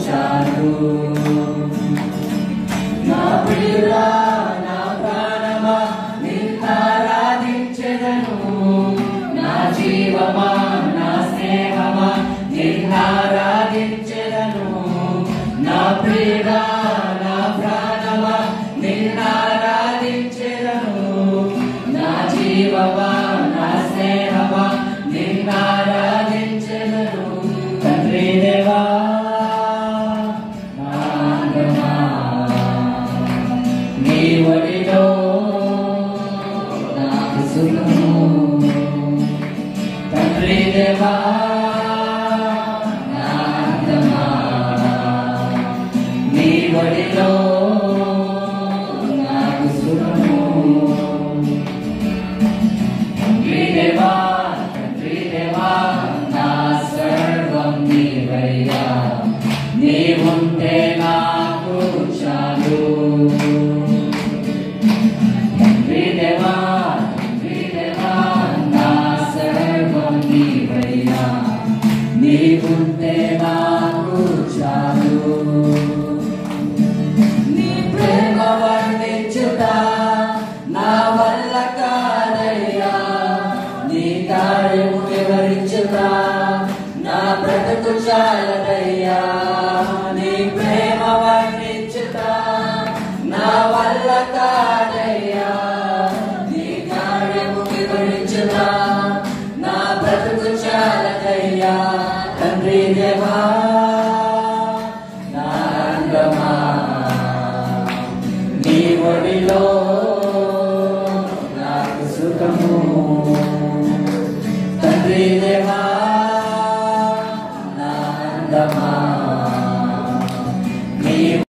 చాలు నా ప్రియుడా నా ప్రాణమా నిన్నారాధించెదను నా జీవమా నా స్నేహమా నిన్నారాధించెదను నా ప్రియుడా నా ప్రాణమా నిన్నారాధించెదను నా జీవమా నా స్నేహమా నిన్నారాధించెదను తండ్రి దేవా నీ ఒడిలో నాకు సుఖము తండ్రి దేవా నీ ఒడిలో నాకు సుఖము తండ్రి దేవా నా సర్వం నీవయ్యా నీవుంటే